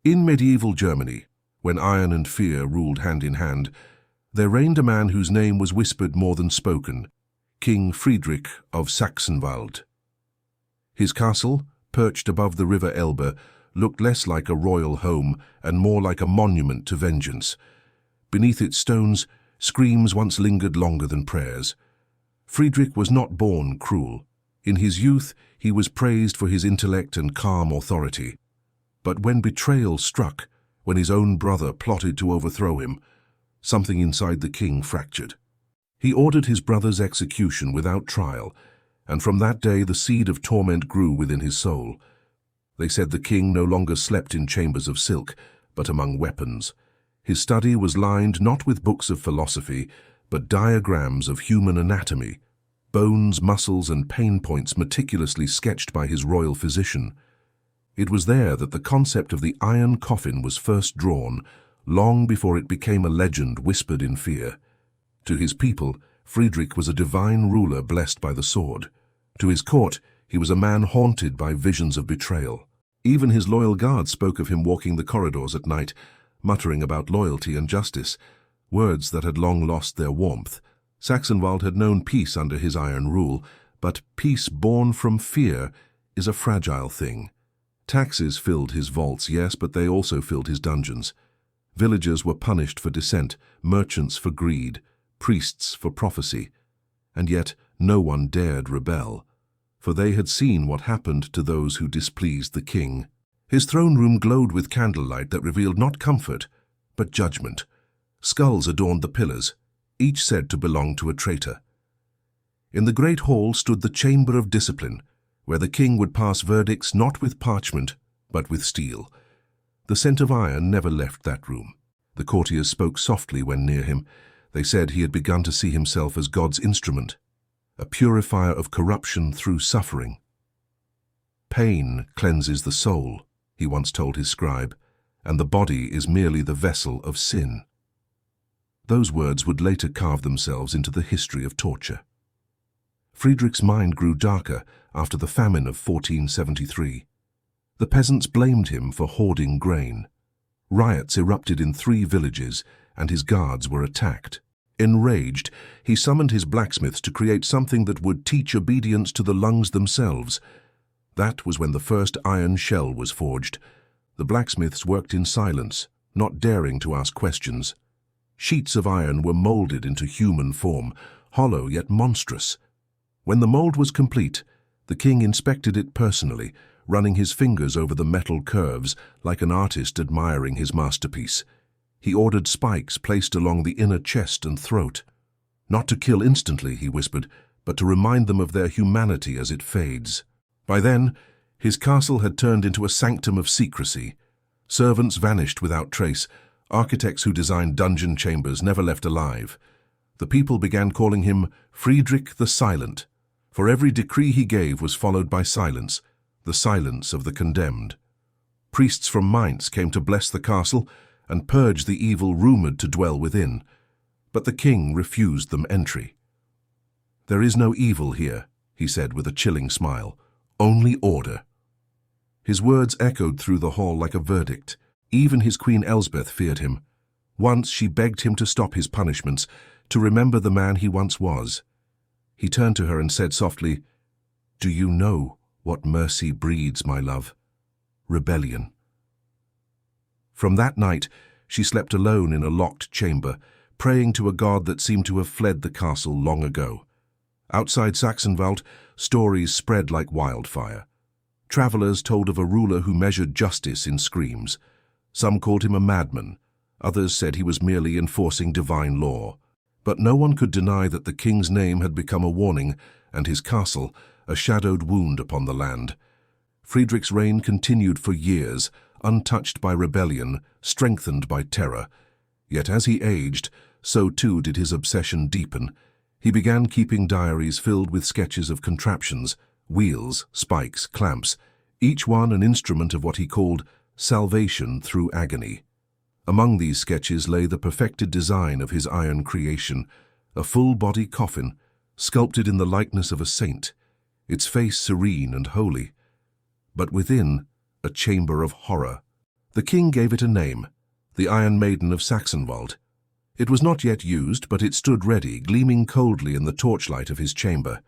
In medieval Germany, when iron and fear ruled hand in hand, there reigned a man whose name was whispered more than spoken, King Friedrich of Saxenwald. His castle, perched above the river Elbe, looked less like a royal home and more like a monument to vengeance. Beneath its stones, screams once lingered longer than prayers. Friedrich was not born cruel. In his youth, he was praised for his intellect and calm authority. But when betrayal struck, when his own brother plotted to overthrow him, something inside the king fractured. He ordered his brother's execution without trial, and from that day the seed of torment grew within his soul. They said the king no longer slept in chambers of silk, but among weapons. His study was lined not with books of philosophy, but diagrams of human anatomy, bones, muscles, and pain points meticulously sketched by his royal physician. It was there that the concept of the Iron Coffin was first drawn, long before it became a legend whispered in fear. To his people, Friedrich was a divine ruler blessed by the sword. To his court, he was a man haunted by visions of betrayal. Even his loyal guards spoke of him walking the corridors at night, muttering about loyalty and justice, words that had long lost their warmth. Saxenwald had known peace under his iron rule, but peace born from fear is a fragile thing. Taxes filled his vaults, yes, but they also filled his dungeons. Villagers were punished for dissent, merchants for greed, priests for prophecy, and yet no one dared rebel, for they had seen what happened to those who displeased the king. His throne room glowed with candlelight that revealed not comfort, but judgment. Skulls adorned the pillars, each said to belong to a traitor. In the great hall stood the chamber of discipline, where the king would pass verdicts not with parchment, but with steel. The scent of iron never left that room. The courtiers spoke softly when near him. They said he had begun to see himself as God's instrument, a purifier of corruption through suffering. Pain cleanses the soul, he once told his scribe, and the body is merely the vessel of sin. Those words would later carve themselves into the history of torture. Friedrich's mind grew darker after the famine of 1473. The peasants blamed him for hoarding grain. Riots erupted in 3 villages, and his guards were attacked. Enraged, he summoned his blacksmiths to create something that would teach obedience to the lungs themselves. That was when the first iron shell was forged. The blacksmiths worked in silence, not daring to ask questions. Sheets of iron were molded into human form, hollow yet monstrous. When the mold was complete, the king inspected it personally, running his fingers over the metal curves like an artist admiring his masterpiece. He ordered spikes placed along the inner chest and throat. Not to kill instantly, he whispered, but to remind them of their humanity as it fades. By then, his castle had turned into a sanctum of secrecy. Servants vanished without trace. Architects who designed dungeon chambers never left alive. The people began calling him Friedrich the Silent, for every decree he gave was followed by silence, the silence of the condemned. Priests from Mainz came to bless the castle and purge the evil rumored to dwell within, but the king refused them entry. "There is no evil here," he said with a chilling smile, "only order." His words echoed through the hall like a verdict. Even his Queen Elsbeth feared him. Once she begged him to stop his punishments, to remember the man he once was. He turned to her and said softly, "Do you know what mercy breeds, my love? Rebellion." From that night, she slept alone in a locked chamber, praying to a god that seemed to have fled the castle long ago. Outside Saxenwald, stories spread like wildfire. Travelers told of a ruler who measured justice in screams. Some called him a madman. Others said he was merely enforcing divine law. But no one could deny that the king's name had become a warning, and his castle a shadowed wound upon the land. Friedrich's reign continued for years, untouched by rebellion, strengthened by terror. Yet as he aged, so too did his obsession deepen. He began keeping diaries filled with sketches of contraptions, wheels, spikes, clamps, each one an instrument of what he called salvation through agony. Among these sketches lay the perfected design of his iron creation, a full-body coffin, sculpted in the likeness of a saint, its face serene and holy. But within, a chamber of horror, The king gave it a name, the Iron Maiden of Saxenwald. It was not yet used, but it stood ready, gleaming coldly in the torchlight of his chamber.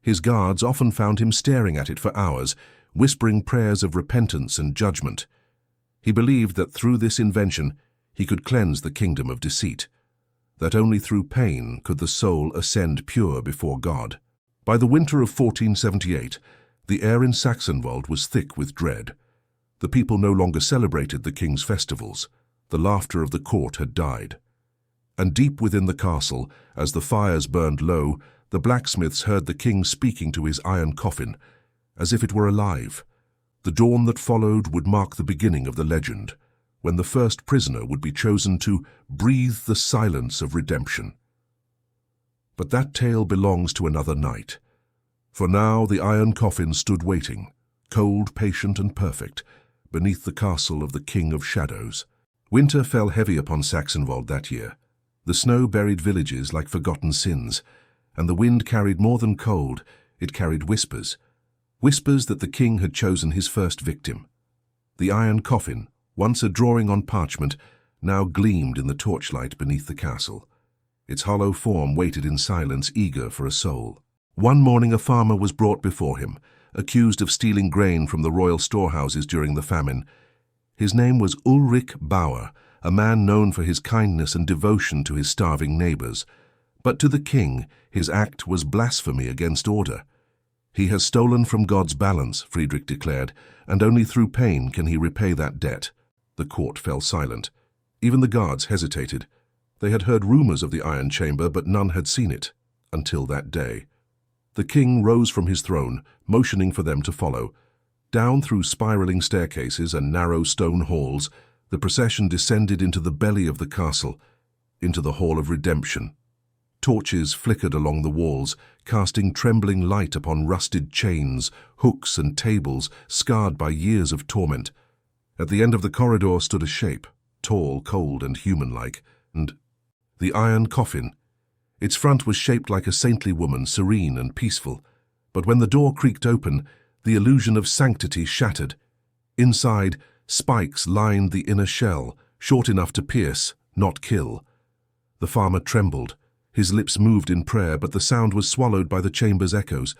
His guards often found him staring at it for hours, whispering prayers of repentance and judgment. He believed that through this invention he could cleanse the kingdom of deceit, that only through pain could the soul ascend pure before God. By the winter of 1478, the air in Saxenwald was thick with dread. The people no longer celebrated the king's festivals. The laughter of the court had died. And deep within the castle, as the fires burned low, the blacksmiths heard the king speaking to his iron coffin, as if it were alive. The dawn that followed would mark the beginning of the legend, when the first prisoner would be chosen to breathe the silence of redemption. But that tale belongs to another night. For now the iron coffin stood waiting, cold, patient, and perfect, beneath the castle of the King of Shadows. Winter fell heavy upon Saxenwald that year. The snow buried villages like forgotten sins, and the wind carried more than cold, it carried whispers. Whispers that the king had chosen his first victim. The iron coffin, once a drawing on parchment, now gleamed in the torchlight beneath the castle. Its hollow form waited in silence, eager for a soul. One morning a farmer was brought before him, accused of stealing grain from the royal storehouses during the famine. His name was Ulrich Bauer, a man known for his kindness and devotion to his starving neighbors. But to the king, his act was blasphemy against order. He has stolen from God's balance, Friedrich declared, and only through pain can he repay that debt. The court fell silent. Even the guards hesitated. They had heard rumors of the iron chamber, but none had seen it, until that day. The king rose from his throne, motioning for them to follow. Down through spiraling staircases and narrow stone halls, the procession descended into the belly of the castle, into the Hall of Redemption. Torches flickered along the walls, casting trembling light upon rusted chains, hooks, and tables scarred by years of torment. At the end of the corridor stood a shape, tall, cold, and human-like, and the iron coffin. Its front was shaped like a saintly woman, serene and peaceful. But when the door creaked open, the illusion of sanctity shattered. Inside, spikes lined the inner shell, short enough to pierce, not kill. The farmer trembled. His lips moved in prayer, but the sound was swallowed by the chamber's echoes.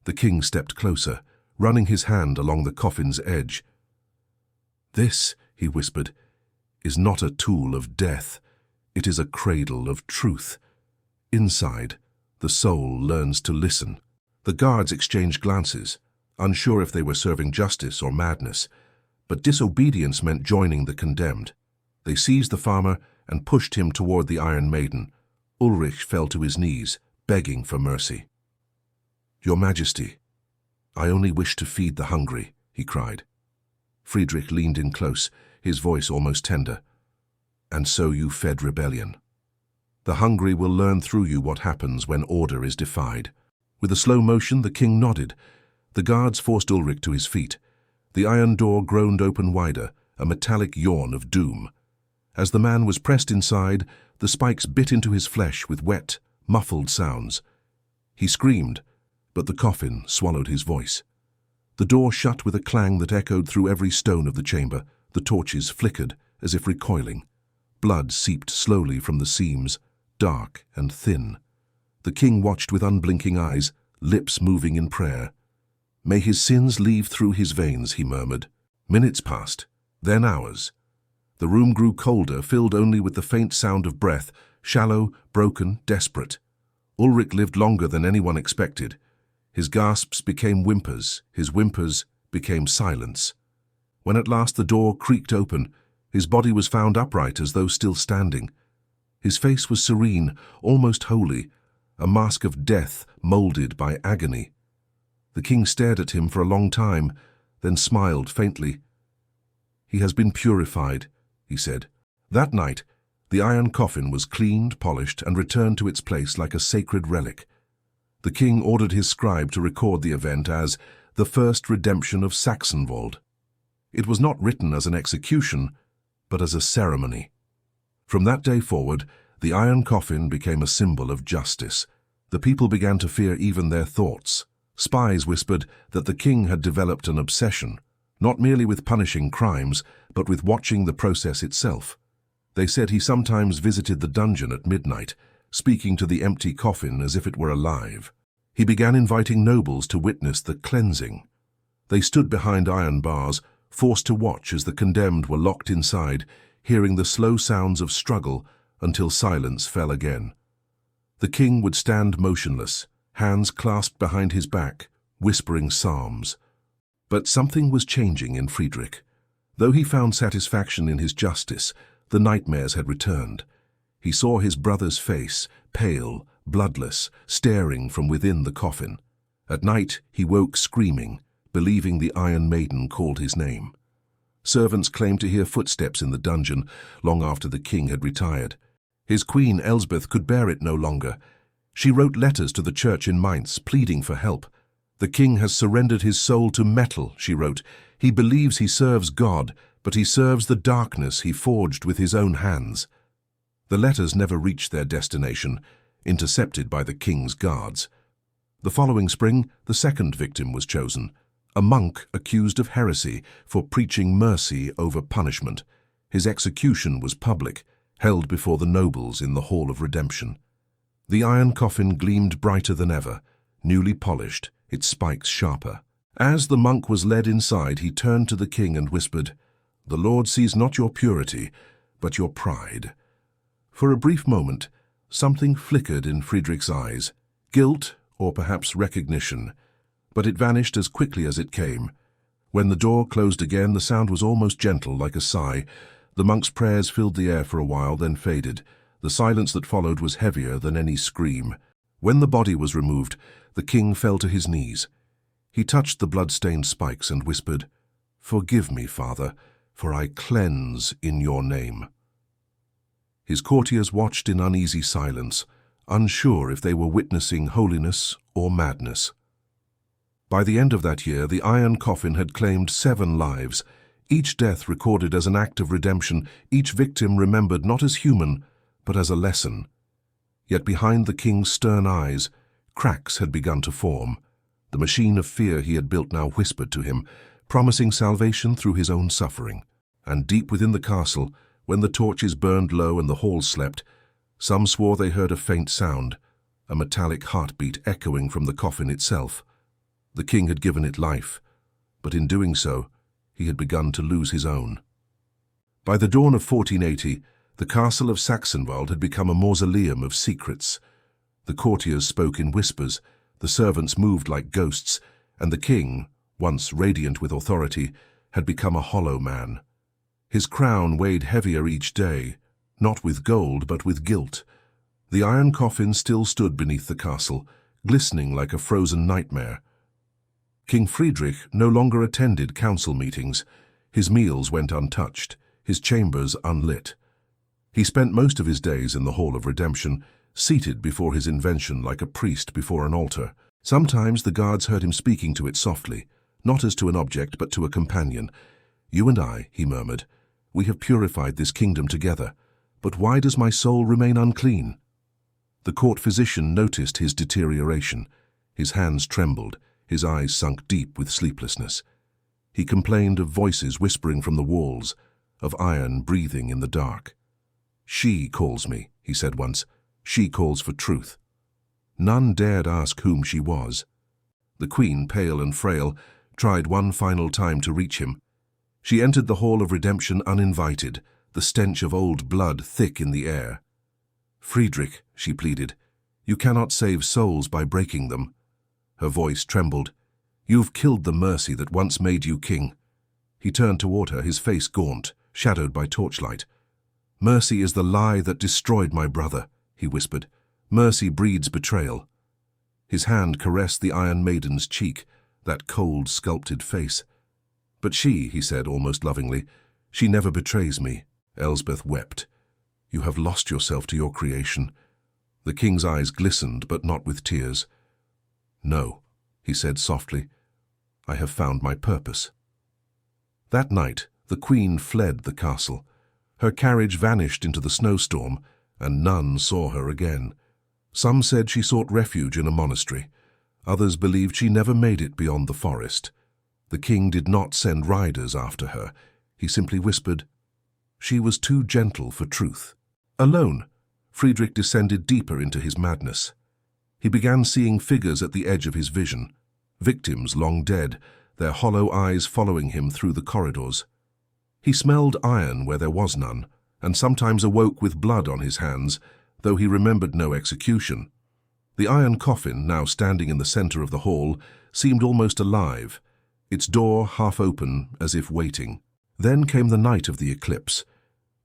The king stepped closer, running his hand along the coffin's edge. "This," he whispered, "is not a tool of death. It is a cradle of truth. Inside, the soul learns to listen." The guards exchanged glances, unsure if they were serving justice or madness. But disobedience meant joining the condemned. They seized the farmer and pushed him toward the Iron Maiden. Ulrich fell to his knees, begging for mercy. "Your Majesty, I only wish to feed the hungry," he cried. Friedrich leaned in close, his voice almost tender. "And so you fed rebellion. The hungry will learn through you what happens when order is defied." With a slow motion, the king nodded. The guards forced Ulrich to his feet. The iron door groaned open wider, a metallic yawn of doom. As the man was pressed inside, the spikes bit into his flesh with wet, muffled sounds. He screamed, but the coffin swallowed his voice. The door shut with a clang that echoed through every stone of the chamber. The torches flickered, as if recoiling. Blood seeped slowly from the seams, dark and thin. The king watched with unblinking eyes, lips moving in prayer. "May his sins leave through his veins," he murmured. Minutes passed, then hours. The room grew colder, filled only with the faint sound of breath, shallow, broken, desperate. Ulrich lived longer than anyone expected. His gasps became whimpers, his whimpers became silence. When at last the door creaked open, his body was found upright as though still standing. His face was serene, almost holy, a mask of death molded by agony. The king stared at him for a long time, then smiled faintly. "He has been purified," he said. That night, the iron coffin was cleaned, polished, and returned to its place like a sacred relic. The king ordered his scribe to record the event as the first redemption of Saxenwald. It was not written as an execution, but as a ceremony. From that day forward, the iron coffin became a symbol of justice. The people began to fear even their thoughts. Spies whispered that the king had developed an obsession, not merely with punishing crimes, but with watching the process itself. They said he sometimes visited the dungeon at midnight, speaking to the empty coffin as if it were alive. He began inviting nobles to witness the cleansing. They stood behind iron bars, forced to watch as the condemned were locked inside, hearing the slow sounds of struggle until silence fell again. The king would stand motionless, hands clasped behind his back, whispering psalms. But something was changing in Friedrich. Though he found satisfaction in his justice, the nightmares had returned. He saw his brother's face, pale, bloodless, staring from within the coffin. At night he woke screaming, believing the Iron Maiden called his name. Servants claimed to hear footsteps in the dungeon long after the king had retired. His queen, Elsbeth, could bear it no longer. She wrote letters to the church in Mainz, pleading for help. "The king has surrendered his soul to metal," she wrote. "He believes he serves God, but he serves the darkness he forged with his own hands." The letters never reached their destination, intercepted by the king's guards. The following spring, the second victim was chosen, a monk accused of heresy for preaching mercy over punishment. His execution was public, held before the nobles in the Hall of Redemption. The iron coffin gleamed brighter than ever, newly polished, its spikes sharper. As the monk was led inside, he turned to the king and whispered, "The Lord sees not your purity, but your pride." For a brief moment, something flickered in Friedrich's eyes, guilt or perhaps recognition, but it vanished as quickly as it came. When the door closed again, the sound was almost gentle, like a sigh. The monk's prayers filled the air for a while, then faded. The silence that followed was heavier than any scream. When the body was removed, the king fell to his knees. He touched the blood-stained spikes and whispered, "Forgive me, Father, for I cleanse in your name." His courtiers watched in uneasy silence, unsure if they were witnessing holiness or madness. By the end of that year, the iron coffin had claimed 7 lives, each death recorded as an act of redemption, each victim remembered not as human, but as a lesson. Yet behind the king's stern eyes, cracks had begun to form. The machine of fear he had built now whispered to him, promising salvation through his own suffering. And deep within the castle, when the torches burned low and the hall slept, some swore they heard a faint sound, a metallic heartbeat echoing from the coffin itself. The king had given it life, but in doing so, he had begun to lose his own. By the dawn of 1480, the castle of Saxenwald had become a mausoleum of secrets. The courtiers spoke in whispers, the servants moved like ghosts, and the king, once radiant with authority, had become a hollow man. His crown weighed heavier each day, not with gold but with guilt. The iron coffin still stood beneath the castle, glistening like a frozen nightmare. King Friedrich no longer attended council meetings. His meals went untouched, his chambers unlit. He spent most of his days in the Hall of Redemption, seated before his invention like a priest before an altar. Sometimes the guards heard him speaking to it softly, not as to an object but to a companion. "You and I," he murmured, "we have purified this kingdom together, but why does my soul remain unclean?" The court physician noticed his deterioration. His hands trembled, his eyes sunk deep with sleeplessness. He complained of voices whispering from the walls, of iron breathing in the dark. "She calls me," he said once. "She calls for truth." None dared ask whom she was. The queen, pale and frail, tried one final time to reach him. She entered the Hall of Redemption uninvited, the stench of old blood thick in the air. "Friedrich," she pleaded, "you cannot save souls by breaking them." Her voice trembled. "You've killed the mercy that once made you king." He turned toward her, his face gaunt, shadowed by torchlight. "Mercy is the lie that destroyed my brother," he whispered. "Mercy breeds betrayal." His hand caressed the Iron Maiden's cheek, that cold, sculpted face. "But she," he said almost lovingly, "she never betrays me." Elsbeth wept. "You have lost yourself to your creation." The king's eyes glistened, but not with tears. "No," he said softly, "I have found my purpose." That night, the queen fled the castle. Her carriage vanished into the snowstorm, and none saw her again. Some said she sought refuge in a monastery. Others believed she never made it beyond the forest. The king did not send riders after her. He simply whispered, "She was too gentle for truth." Alone, Friedrich descended deeper into his madness. He began seeing figures at the edge of his vision, victims long dead, their hollow eyes following him through the corridors. He smelled iron where there was none, and sometimes awoke with blood on his hands, though he remembered no execution. The iron coffin, now standing in the center of the hall, seemed almost alive, its door half open as if waiting. Then came the night of the eclipse.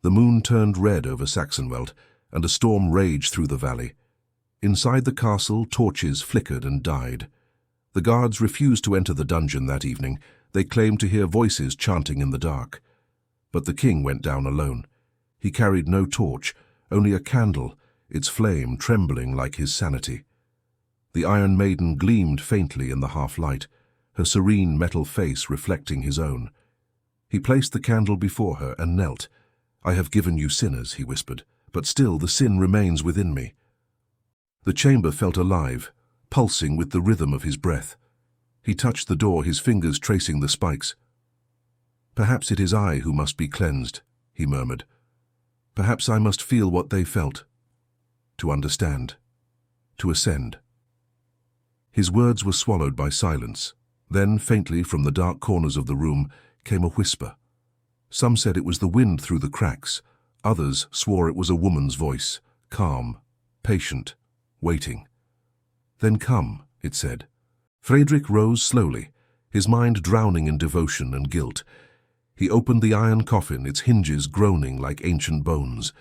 The moon turned red over Saxenwald, and a storm raged through the valley. Inside the castle, torches flickered and died. The guards refused to enter the dungeon that evening. They claimed to hear voices chanting in the dark. But the king went down alone. He carried no torch, only a candle, its flame trembling like his sanity. The Iron Maiden gleamed faintly in the half-light, her serene metal face reflecting his own. He placed the candle before her and knelt. "I have given you sinners," he whispered, "but still the sin remains within me." The chamber felt alive, pulsing with the rhythm of his breath. He touched the door, his fingers tracing the spikes. "Perhaps it is I who must be cleansed," he murmured. "Perhaps I must feel what they felt. To understand. To ascend." His words were swallowed by silence. Then, faintly from the dark corners of the room, came a whisper. Some said it was the wind through the cracks. Others swore it was a woman's voice, calm, patient, waiting. "Then come," it said. Friedrich rose slowly, his mind drowning in devotion and guilt. He opened the iron coffin, its hinges groaning like ancient bones.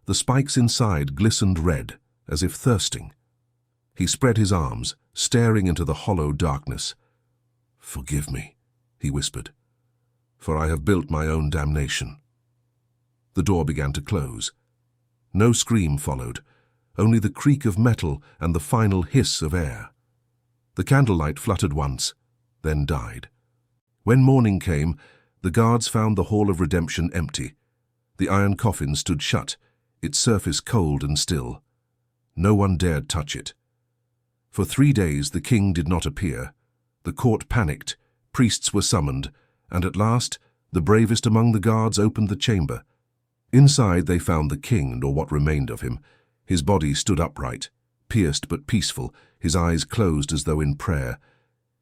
The spikes inside glistened red, as if thirsting. He spread his arms, staring into the hollow darkness. "Forgive me," he whispered, "for I have built my own damnation." The door began to close. No scream followed, only the creak of metal and the final hiss of air. The candlelight fluttered once, then died. When morning came, the guards found the Hall of Redemption empty. The iron coffin stood shut, its surface cold and still. No one dared touch it. For 3 days the king did not appear. The court panicked, priests were summoned, and at last the bravest among the guards opened the chamber. Inside they found the king, or what remained of him. His body stood upright, pierced but peaceful, his eyes closed as though in prayer.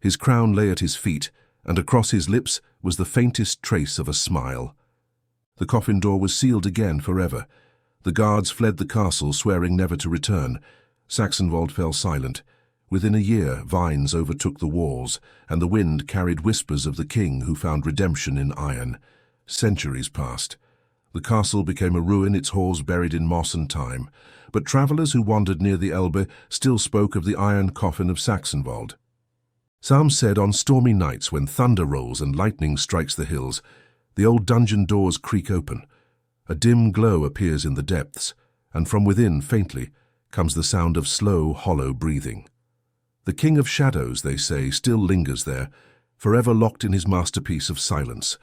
His crown lay at his feet, and across his lips was the faintest trace of a smile. The coffin door was sealed again forever. The guards fled the castle, swearing never to return. Saxenwald fell silent. Within a year, vines overtook the walls, and the wind carried whispers of the king who found redemption in iron. Centuries passed. The castle became a ruin, its halls buried in moss and time. But travelers who wandered near the Elbe still spoke of the iron coffin of Saxenwald. Some said on stormy nights when thunder rolls and lightning strikes the hills, the old dungeon doors creak open. A dim glow appears in the depths, and from within, faintly, comes the sound of slow, hollow breathing. The King of Shadows, they say, still lingers there, forever locked in his masterpiece of silence.